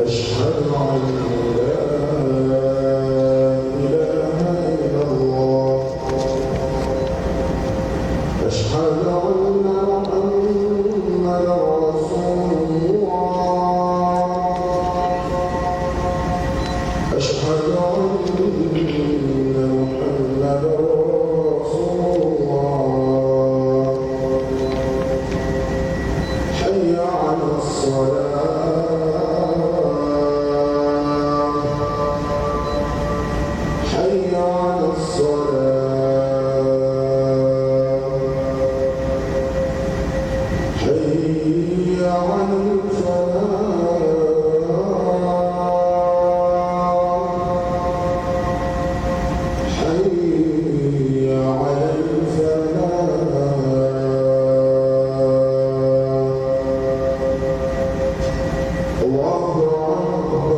أشهد أن لا إله إلا الله أشهد أن محمدا رسول الله أشهد أن محمدا رسول الله حي على الصلاة حي على الصلاة حي على الفلاح حي على الفلاح الله أكبر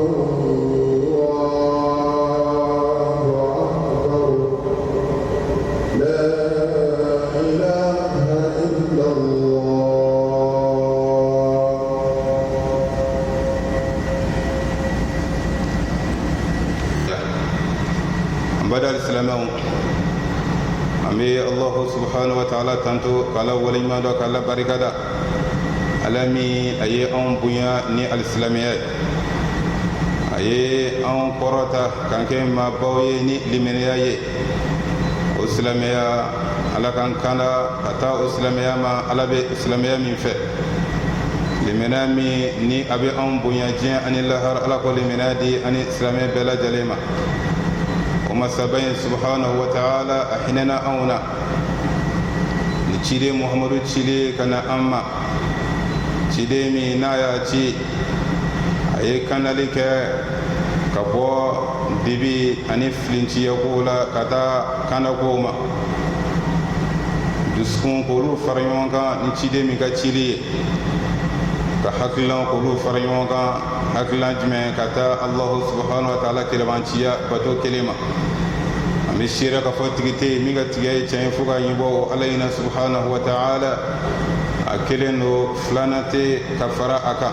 الله أكبر لا إله إلا الله bada al-islamaw ambe Allah subhanahu wa ta'ala tanto kala walima do kala barikada alami aye on bunya ni al-islamiyya aye on korota kanke ma bawye ni limeniya ye islamiyya ala kan kana ata islamiyya ma ala be islamiyya min fe limena mi ni abe on bunya jin anillah ala ko limena di ani islamiyya bela jalema وما سبين سبحانه وتعالى أحننا أونا نشيد محمد تشيد كنا أما تشيد مي نايا تشي أي كان لك كبو دبي أني فلنتي يقول كذا كان قوما دسكون كلو فريون كان نشيد مي كتشيلي كحكلان كلو فريون كان حكلان جمع كتا الله سبحانه وتعالى كلمانتيا بتو كلمة أمشيرة كفتكتي ميغا تيجي تين فوقا يبو علينا سبحانه وتعالى أكلنو فلانتي كفرا أكا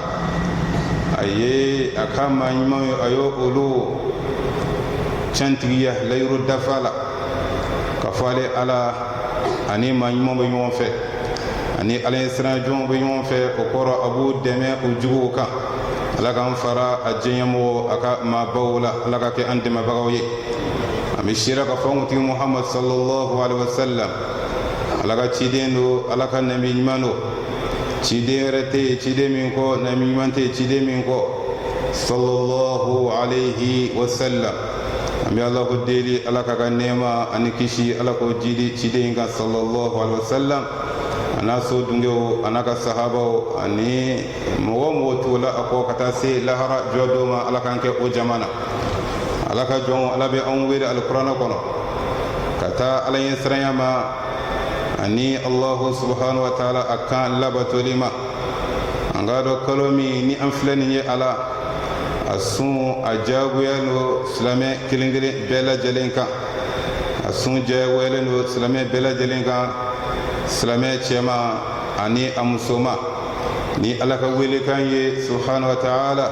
أيه أكا ما يمو أيو أولو تنتيجي لا يرد فلا كفالي على أني ما يمو بيوم في أني على إسرائيل جون بيوم في أقرأ أبو دماء وجوكا alaka fara ajiyamo aka ma bawla alaka ke ande ma bagawi amishira ka fonguti Muhammad sallallahu alaihi wasallam alaka chidendo alaka nabi nyimano chiderete chidemi ko nabi nyimante chidemi ko sallallahu alaihi wasallam ami Allah deli alaka ka nema anikishi alako jidi chidenga sallallahu alaihi wasallam anaso dungewo anaka sahaba ani mo tola ako kata se lahara jodoma alakanke o jamana alaka jon alabe on wede alquran kono kata alayen srayama ani Allah subhanahu wa ta'ala akan labatolima angado kolomi ni amflani ye ala asun ajabu yalo islame kilingire bela jelenka asun jawele no islame bela jelenka سلامة جماعة أني أمسوما ني الله كويل كان سبحانه وتعالى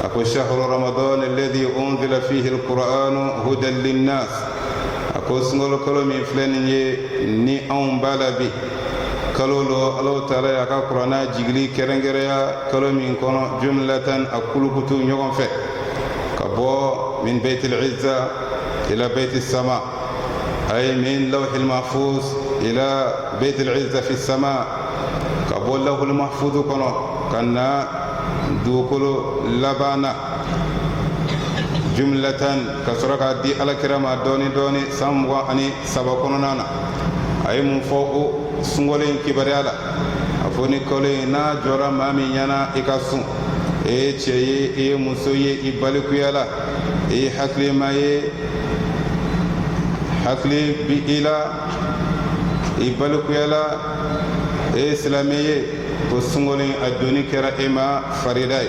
أكو شهر رمضان الذي أنزل فيه القرآن هدى للناس أكو سنغول كلامي فلان ني أم بالبي كلولو الله تعالى أكا قرآن جيغلي كرنجريا كلامي كونو جملة أكل كتو نيوم فيه كبو من بيت العزة إلى بيت السماء أي من لوح المحفوظ إلى بيت العزة في السماء كبول له المحفوظ كنو كنا دوكل لبانا جملة كسرك دي على كرام دوني ساموا أني سبقنا نانا أي من فوق سنغولين كبريالا أفوني كولينا جورا مامي يانا إكاسون إيه تشي إيه مسوي إبالكويالا إيه حكلي ماي حكلي بإلا إبالكويالا إسلامية وسنغولين أدوني كرا إما فريداي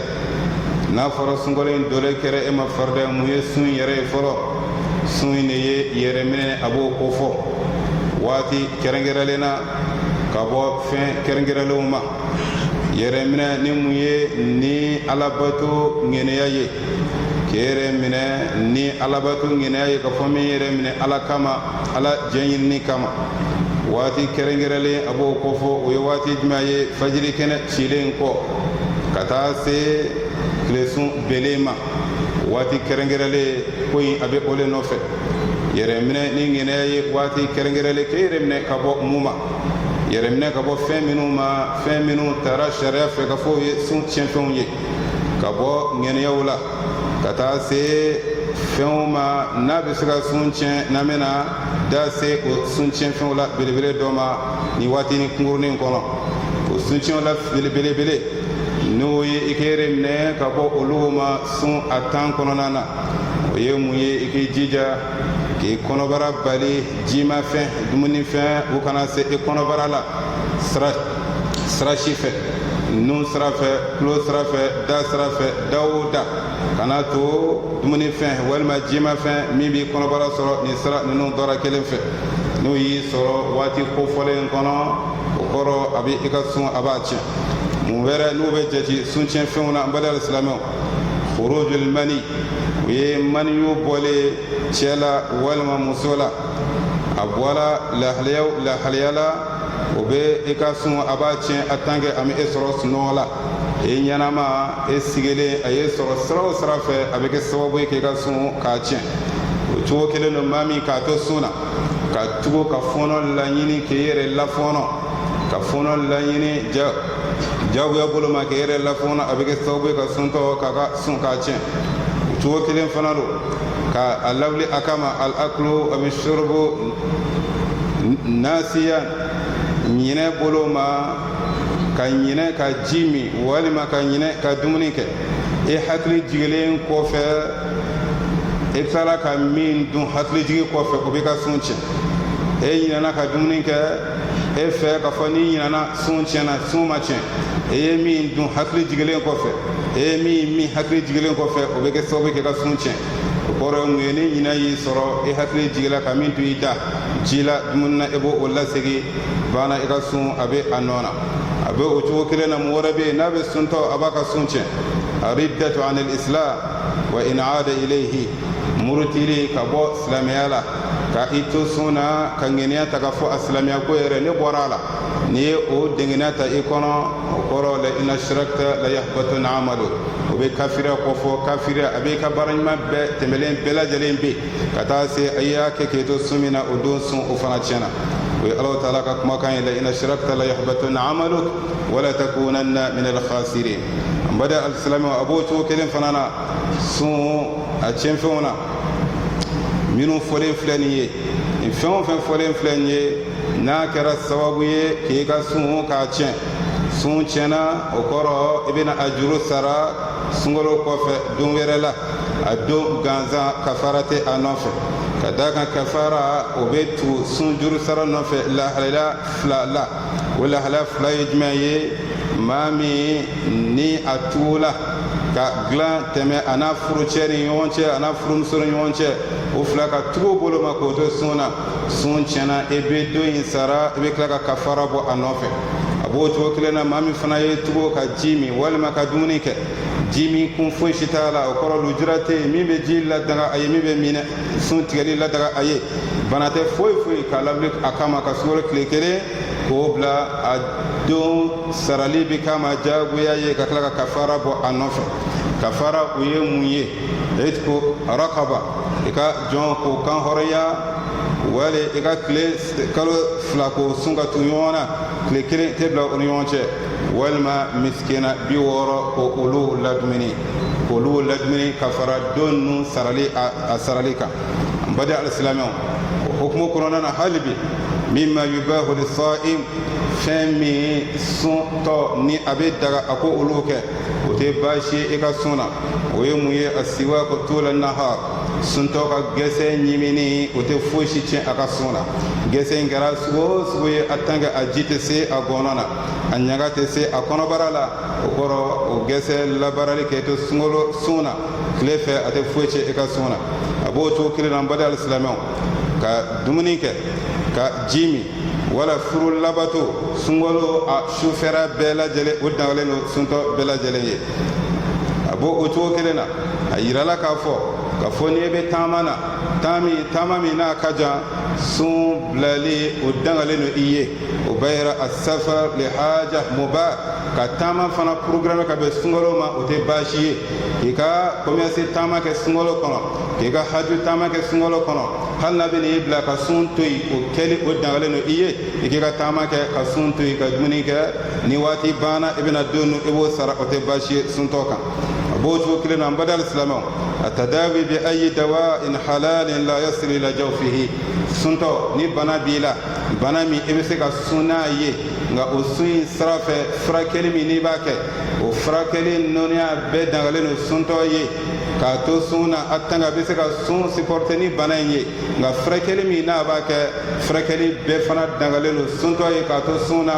نافر سنغولين دولي كرا إما فرداي موية سن يري فرو سن يري من أبو كوفو واتي كرنجر لنا كابو فين كرنجر لوما yɛrɛ minɛ ni mun ye ni alabato ŋɛnɛya ye k'i yɛrɛ minɛ ni alabato ŋɛnɛya ye ka fɔ min yɛrɛ minɛ ala kama ala jɛɲinini kama waati kɛrɛnkɛrɛnlen a b'o kofɔ o ye waati jumɛn ye fajiri kɛnɛ cilen kɔ ka taa se tilesun belen ma waati kɛrɛnkɛrɛnlen ko in a bɛ o le nɔfɛ yɛrɛ minɛ ni ŋɛnɛya ye waati kɛrɛnkɛrɛnlen k'e yɛrɛ minɛ ka bɔ mun ma yɛrɛ minɛ ka bɔ fɛn minnu ma fɛn minnu taara sariya fɛ ka fɔ o ye sun tiɲɛfɛnw ye ka bɔ ŋɛnɛyaw la ka taa se fɛnw ma n'a bɛ se ka sun tiɲɛ n'an bɛna da se o sun tiɲɛfɛnw la belebele dɔ ma nin waati ni kunkurunin kɔnɔ o sun tiɲɛw la belebele n'o ye i k'i yɛrɛ minɛ ka bɔ olu ma sun a tan kɔnɔna na o ye mun ye i k'i jija k'i kɔnɔbara bali jimafɛn dumunifɛn o kana se i kɔnɔbara la sira si fɛ nun sira fɛ tulo sira fɛ da sira fɛ da o da kana to dumunifɛn walima jimafɛn min b'i kɔnɔbara sɔrɔ nin sira ninnu dɔra kelen fɛ n'o y'i sɔrɔ waati kofɔlen kɔnɔ o kɔrɔ a bɛ i ka sun a b'a tiɲɛ mun wɛrɛ n'u bɛ jate sun tiɲɛfɛnw na an balima alisilamɛw khurujul mani o ye maniyu bɔlen cɛ la walima muso la a bɔla lahalaya la o bɛ i ka sun a b'a tiɲɛ a tan kɛ a bɛ e sɔrɔ sunɔgɔ la e ɲɛnama e sigilen a ye sɔrɔ sira o sira fɛ a bɛ kɛ sababu ye k'i ka sun k'a tiɲɛ o cogo kelen don maa min k'a to sun na ka tugu ka fɔɔnɔ laɲini k'i yɛrɛ lafɔɔnɔ ka fɔɔnɔ laɲini jagoya bolo ma k'i yɛrɛ lafɔɔnɔ a bɛ kɛ sababu ye ka suntɔ k'a ka sun k'a tiɲɛ o cogo kelen fana don ka a lawuli a kama al-aklu wa shurbu nasiyan ɲinɛ bolo ma ka ɲinɛ ka ji min walima ka ɲinɛ ka dumuni kɛ e hakili jigilen kɔfɛ e tilala ka min dun hakili jigi kɔfɛ o bɛ ka sun tiɲɛ e ɲinɛna ka dumuni kɛ e fɛ ka fɔ ni ɲinɛna sun tiɲɛna sun ma tiɲɛ e ye min dun hakili jigilen kɔfɛ e ye min hakili jigilen kɔfɛ o bɛ kɛ sababu ye k'i ka sun tiɲɛ o kɔrɔ ye mun ye ni ɲinɛ y'i sɔrɔ e hakili jigila ka min dun i da ji la dumuni na e b'o o lasegin banna i ka sun a bɛ a nɔ na a bɛ o cogo kelen na mun wɛrɛ bɛ yen n'a bɛ suntɔ a b'a ka sun tiɲɛ ariddatu anil islam wa in aada ilayhi murutili ka bɔ silamɛya la ka i to sun na ka ŋɛniya ta ka fɔ a silamɛya ko yɛrɛ ne bɔra a la n'i ye o dengeniya ta i kɔnɔ o kɔrɔ la in ashrakta la yahbatunna amalu o bɛ kafiriya kɔfɔ kafiriya a bɛ i ka baara ɲuman bɛɛ tɛmɛlen bɛɛ lajɛlen bɛ ka taa se a y'a kɛ k'i to sun min na o don sun o fana tiɲɛna o ye Alahu taala ka kumakan ye la in ashrakta la yahbatunna amalu wala takunanna min al-khasirin an bada alisilamɛw a b'o cogo kelen fana na sun a tiɲɛfɛnw na minnu fɔlen filɛ nin ye nin fɛn o fɛn fɔlen filɛ nin ye n'a kɛra sababu ye k'i ka sun k'a tiɲɛ sun tiɲɛna o kɔrɔ i bɛna a juru sara sunkalo kɔfɛ don wɛrɛ la a don gansan kafara tɛ a nɔfɛ ka da kan kafara o bɛ tugu sun juru sara nɔfɛ lahalaya fila la o lahalaya fila ye jumɛn ye maa min ni a tugula ka dilan tɛmɛ a n'a furucɛ ni ɲɔgɔn cɛ a n'a furumuso ni ɲɔgɔn cɛ o fila ka tugu bolo ma k'o to sun na sun tiɲɛna e bɛ don in sara i bɛ tila ka kafara bɔ a nɔfɛ a b'o cogo kelen na maa min fana ye tugu ka ji min walima ka dumuni kɛ ji min kun foyi si t'a la o kɔrɔ lujura tɛ yen min bɛ ji ladaga a ye min bɛ minɛ sun tigɛli ladaga a ye bana tɛ foyi foyi k'a lawuli a kama ka sukaro tile kelen k'o bila a don sarali bɛ k'a ma diyagoya ye ka tila ka kafara bɔ a nɔfɛ kafara o ye mun ye itqu raqaba i ka jɔn k'o kan hɔrɔnya wali i ka kalo fila k'o sun ka tugu ɲɔgɔn na tile kelen tɛ bila o ni ɲɔgɔn cɛ walima misikina 60 k'olu ladumuni ka fara don ninnu sarali a sarali kan n badi alisilamɛw o hukumu kɔnɔna na hali bi mimma yubahu lis-sa'im fɛn min suntɔ ni a bɛ daga a ko olu kɛ o tɛ baasi ye i ka sun na o ye mun ye a siwaku tula nahar suntɔ ka gɛsɛ ɲimini o tɛ foyi si tiɲɛ a ka sun na gɛsɛ in kɛra sugu o sugu ye a tan kɛ a ji tɛ se a gɔnɔ na a ɲaga tɛ se a kɔnɔbara la o kɔrɔ o gɛsɛ labarali k'e to sunkalo sun na tile fɛ a tɛ foyi tiɲɛ i ka sun na a b'o cogo kelen na n badi alisilamɛw ka dumuni kɛ ka ji min wala furu labato sunkalo a sufɛra bɛɛ lajɛlen o dangalen don suntɔ bɛɛ lajɛlen ye a b'o o cogo kelen na a yirala k'a fɔ n'i bɛ taama na taama min n'a ka jan sun bilali o dangalen don i ye o bɛɛ yɛrɛ a safar le haja mubah ka taama fana programme ka bɛn sunkalo ma o tɛ baasi ye k'i ka commencer taama kɛ sunkalo kɔnɔ k'i ka haju taama kɛ sunkalo kɔnɔ hali n'a bɛ n'i bila ka sun to yen o kɛli o dangalen don i ye i k'i ka taama kɛ ka sun to yen ka dumuni kɛ ni waati banna i bɛna don min i b'o sara o tɛ baasi ye suntɔ kan a b'o cogo kelen na n badal silamɛw التداوي بأي دواء حلال لا يصل إلى جوفه suntɔ ni bana b'i la bana min i bɛ se ka sun n'a ye nka o sun in sira fɛ furakɛli min n'i b'a kɛ o furakɛli nɔniya bɛɛ dangalen don suntɔ ye k'a to sun na a tan a bɛ se ka sun supporter ni bana in ye nka furakɛli min n'a b'a kɛ furakɛli bɛɛ fana dangalen don suntɔ ye k'a to sun na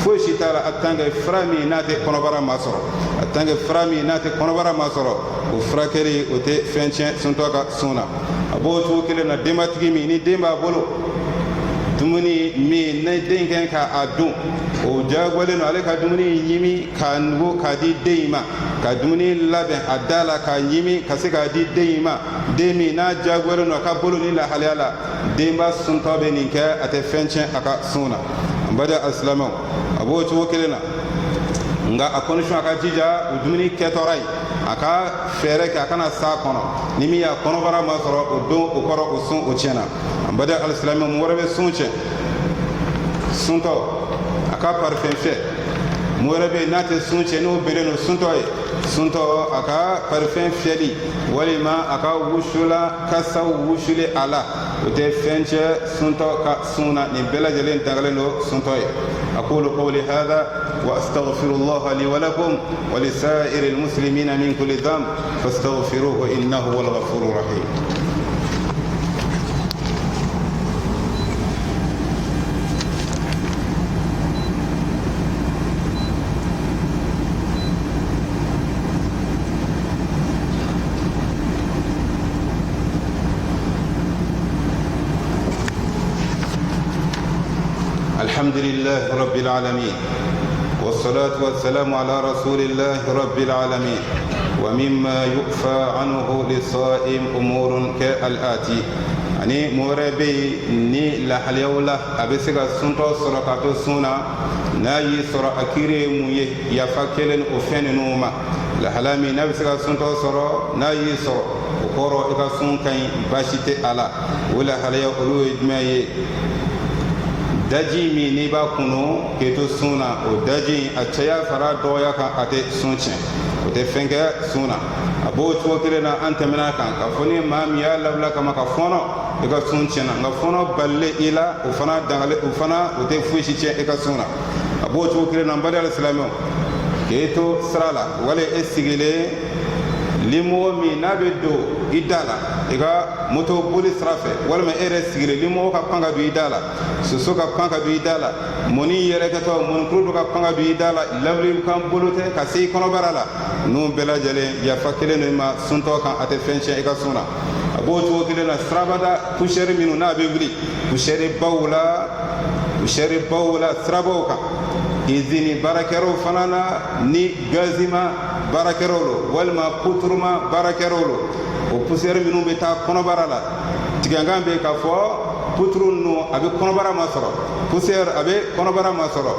foyi si t'a la a tan kɛ fura min n'a tɛ kɔnɔbara masɔrɔ a tan kɛ fura min n'a tɛ kɔnɔbara masɔrɔ o furakɛli o tɛ fɛn tiɲɛ suntɔ ka sun na a b'o cogo kelen na denbatigi min ni den b'a bolo dumuni min ne den kɛ k'a dun o diyagoyalen don ale ka dumuni ɲimi k'a nugu k'a di den in ma ka dumuni labɛn a da la k'a ɲimi ka se k'a di den in ma den min n'a diyagoyalen don a ka bolo ni lahalaya la denba suntɔ bɛ nin kɛ a tɛ fɛn tiɲɛ a ka sun na n bada alisilamɛw a b'o cogo kelen na nka a condition a ka jija o dumuni kɛtɔra ye a ka fɛɛrɛ kɛ a kana s'a kɔnɔ ni min y'a kɔnɔbara ma sɔrɔ o don o kɔrɔ o sun o tiɲɛna an bada alisilamɛw mun wɛrɛ bɛ sun tiɲɛ suntɔ a ka parfɛn fiyɛ mun wɛrɛ bɛ yen n'a tɛ sun tiɲɛ n'o bɛnnen don suntɔ ye suntɔ a ka parfɛn fiyɛli walima a ka wusula kasaw wusuli a la o tɛ fɛn tiɲɛ suntɔ ka sun na nin bɛɛ lajɛlen dangalen don suntɔ ye أقول قولي هذا وأستغفر الله لي ولكم ولسائر المسلمين من كل ذنب فاستغفروه إنه هو الغفور الرحيم الحمد لله رب العالمين والصلاة والسلام على رسول الله رب العالمين ومما يؤفى عنه للصائم أمور كالآتي ani mɔgɔ bɛ yen ni lahaliyaw la a bɛ se ka suntɔ sɔrɔ ka to sun na n'a y'i sɔrɔ a kiiri ye mun ye yafa kelen o fɛn ninnu ma lahala min n'a bɛ se ka suntɔ sɔrɔ n'a y'i sɔrɔ o kɔrɔ i ka sun ka ɲi baasi tɛ a la o lahaliya olu ye jumɛn ye daji min n'i b'a kunu k'i to sun na o daji a caya fara dɔgɔya kan a tɛ sun tiɲɛ o tɛ fɛn kɛ sun na a b'o cogo kelen na an tɛmɛna kan k'a fɔ ni maa min y'a labila kama ka fɔnɔ i ka sun tiɲɛna nka fɔnɔ balilen i la o fana dangalen o fana o tɛ foyi si tiɲɛ i ka sun na a b'o cogo kelen na n baliya alisilamɛw k'e to sira la wali e sigilen limɔgɔ min n'a bɛ don i da la i ka moto boli sira fɛ walima e yɛrɛ sigilen limɔgɔ ka pan ka don i da la soso ka pan ka don i da la mɔni yɛrɛkɛtɔ mɔnikuru dɔ ka pan ka don i da la lawuli kan bolo tɛ ka se i kɔnɔbara la ninnu bɛɛ lajɛlen yafa kelen de ma suntɔ kan a tɛ fɛn tiɲɛ i ka sun na a b'o cogo kelen na sirabada poussière minnu n'a bɛ wuli poussière baw la sirabaw kan izini baarakɛlaw fana na ni gazima baarakɛlaw lo walima puturuma baarakɛlaw lo o poussière minnu bɛ taa kɔnɔbara la tigɛnkan bɛ k'a fɔ puturu ninnu a bɛ kɔnɔbara ma sɔrɔ poussière a bɛ kɔnɔbara ma sɔrɔ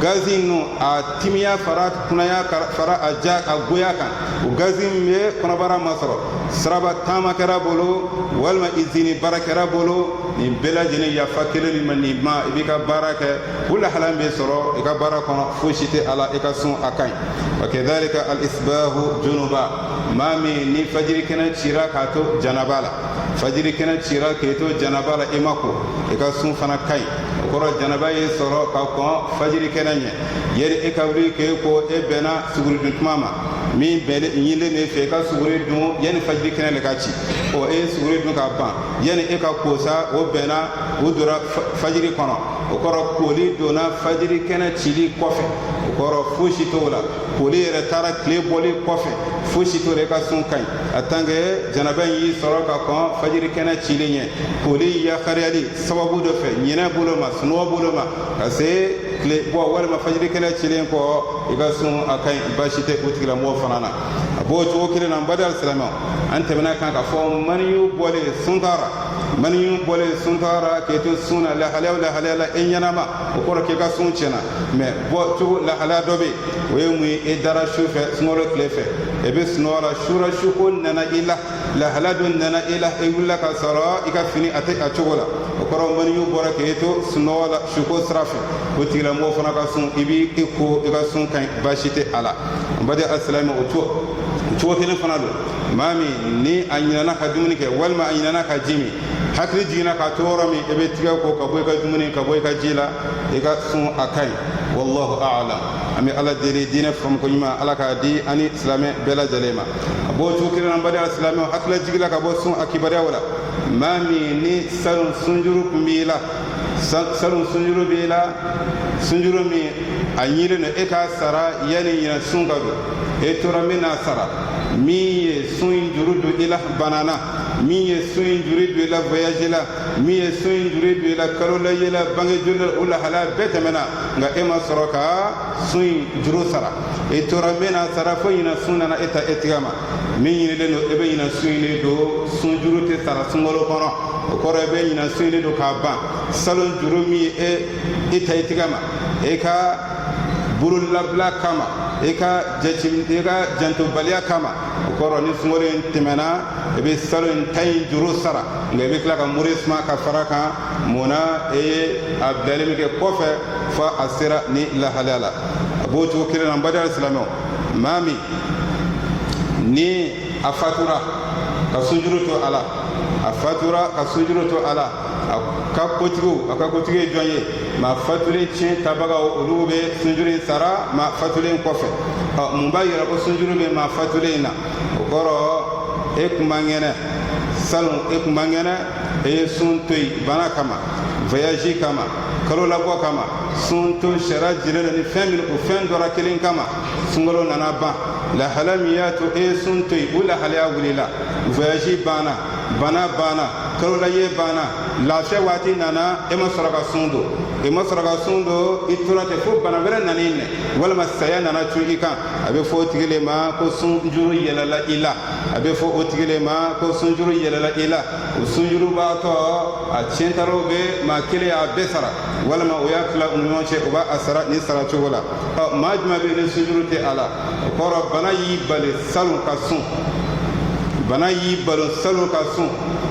gazi ninnu a timiya fara kunaya fara a ja a goya kan o gazi min bɛ kɔnɔbara ma sɔrɔ siraba taamakɛla bolo walima izini baarakɛla bolo nin bɛɛ lajɛlen yafa kelen min ma nin ma i b'i ka baara kɛ o lahala bɛ sɔrɔ i ka baara kɔnɔ foyi si tɛ a la i ka sun a ka ɲi wa kadhalika al-isbahu junuba maa min ni fajiri kɛnɛ cira k'a to janaba la fajiri kɛnɛ cira k'e to janaba la i ma ko i ka sun fana ka ɲi o kɔrɔ janaba ye sɔrɔ ka kɔn fajiri kɛnɛ ɲɛ yɛrɛ e ka wuli k'e ko e bɛnna suguridun tuma ma mi bele yile me fe ka sugure dun yani fajri kene le ka ci o sugure dun ka ban yani e ka kosa o bena o dora fajri kono o koro koli dona fajri kene cili kofe o koro fushi tola koli re tara kle boli kofe fushi to re ka sun kan atange janaban yi soro ka kon fajri kene cili nye koli ya khariali sababu do fe nyina buloma suno buloma kase kle bo wala ma fajri kene cili ko iga sun akan bashite utigla mo fanana abo to kire nan badal salama anta bana kan ka fo man yu bole suntara ke to suna la halala enyana o ko ke ka sun cena me bo to la hala dobe we mu e dara shufe snoro klefe e be snora shura shukun nana ila la haladun nana ila e wala ka sara ika fini ate a chogola o ko man yu bora ke to snola shuko srafe o tira mo fana ka sun ibi ko ika sun kan bashite ala bade assalamu to kene fana do mami ni anyana ka dumuni ke walma anyana ka jimi hakri jina ka torami ebe tiga ko ka boy ka dumuni ka boy ka jila e ka sun akai wallahu a'lam ami ala dele dina from ko nyima ala ka di ani islame bela jalema abo to kire nan bada islame hakla jigila ka bo sun akibara wala mami ni salun sunjuru kumbila salun sunjuru bila sunjuru mi anyire ne e ka sara yani yana sun gado e toramina sara mi ye sun jurudu ila banana mi ye sun jurudu ila voyage la mi ye sun jurudu ila karola yela bange jurul ula hala betamena nga ema soroka sun juru sara e toramina sara fo ina sunana eta etigama mi yine le no ebe ina sun le do sun juru te sara sungolo kono o koro ebe ina sun le do ka ban salon juru mi e eta etigama e ka burul labla kama eka janto balia kama koro ni sungore temena ebe salo tay juru sara ngebe kala ka murisma ka faraka mona abdalim ke kofe fa asira ni la halala abo to kire nan badal islamo mami ni afatura ka sujuru to ala afatura ka sujuru to ala ka kotigo joye ma fatule cin tabaga olube sunjuri sara ma fatule kofe mumba yira ko sunjuru be ma fatule na goro ekumangene salon ekumangene suntoi bana kama voyage kama kalo labo kama sunto shara jirele ni family ko fen dora kelin kama sungolo nana ba la halamiyatu suntoi ula halya wulila voyage bana kalo la ye bana la shawati nana emasraka sundo iturate fo bana bere nanine wala masaya nana tuika abe fo tigele ma ko sunjuru yelala ila abe fo otigele ma ko sunjuru yelala ila sunjuru ba to a chentaro be ma kele a besara wala ma oyakla ummo che oba asara ni sara chogola majma be ne sunjuru te ala koro bana yi bale salun ka sun bana yi balo salun ka sun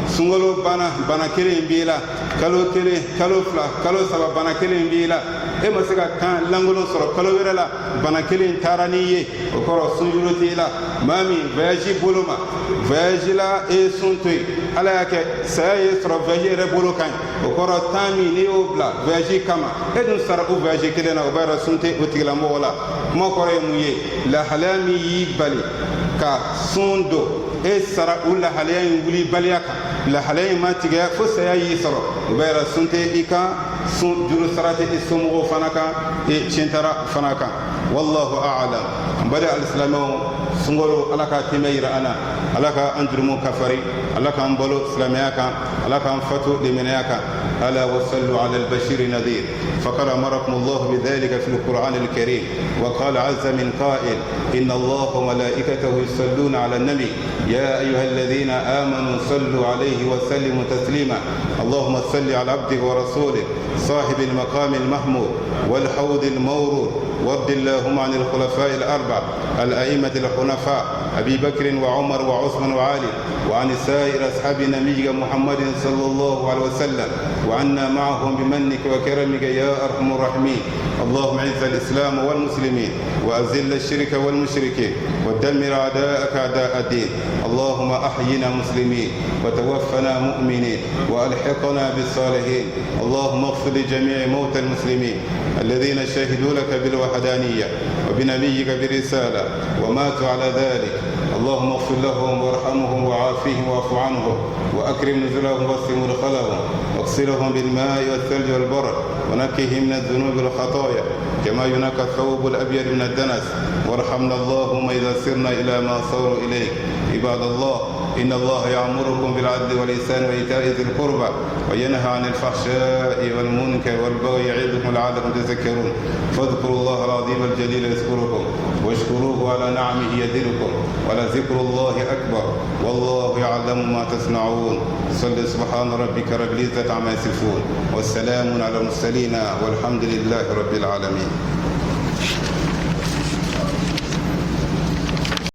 sungolo bana kele mbila kalo kele kalo fla kalo saba bana kele mbila e masika kan langolo soro kalo werala bana kele tarani ye o koro sunjuro tila mami voyage boloma voyage la e suntoi ala yake saye soro voyage re bolo kan o koro tami ni obla voyage kama e dun sara o voyage kele na o bara sunte o tigla mola mo kore muye la halami yi bali ka sundo e sara ulla halayen wuli baliyaka la halayen ma tiga fo saya yi soro bayra sunte ika sun juru sarate isumu fanaka e cintara fanaka wallahu a'lam bada al-islamu sungolo alaka timayra ana alaka anjrumu kafari alaka ambolo islamiyaka alaka anfatu liminayaka ala wa sallu ala al-bashir nadhir فقد أمركم الله بذلك في القرآن الكريم وقال عز من قائل إن الله وملائكته يصلون على النبي يا أيها الذين آمنوا صلوا عليه وسلموا تسليما اللهم صل على عبدك ورسولك صاحب المقام المحمود والحوض المورود وارض اللهم عن الخلفاء الأربع الأئمة الحنفاء أبي بكر وعمر وعثمان وعلي وعن سائر أصحاب نبيك محمد صلى الله عليه وسلم وعنا معهم بمنك وكرمك يا أرحم الراحمين اللهم اعز الإسلام والمسلمين وأذل الشرك والمشركين ودمر أعداءك أعداء الدين اللهم أحينا مسلمين وتوفنا مؤمنين وألحقنا بالصالحين اللهم اغفر لجميع موتى المسلمين الذين شهدوا لك بالوحدانية وبنبيك برسالة وماتوا على ذلك، اللهم اغفر لهم وارحمهم وعافهم واعف عنهم وأكرم نزلهم واسع مدخلهم واغسلهم بالماء والثلج والبرد ونكهم من الذنوب والخطايا كما ينقى الثوب الأبيض من الدنس، وارحمنا اللهم إذا سرنا إلى ما صاروا إليه. عباد الله، إن الله يأمركم بالعدل والإحسان وإيتاء ذي القربى وينهى عن الفحشاء والمنكر والبغي يعظكم لعلكم تذكرون، فاذكروا الله العظيم الجليل يذكركم واشكروه على نعمه يزدكم ولذكر الله أكبر والله يعلم ما تصنعون. صل سبحان ربك رب العزة عما يصفون والسلام على المرسلين والحمد لله رب العالمين.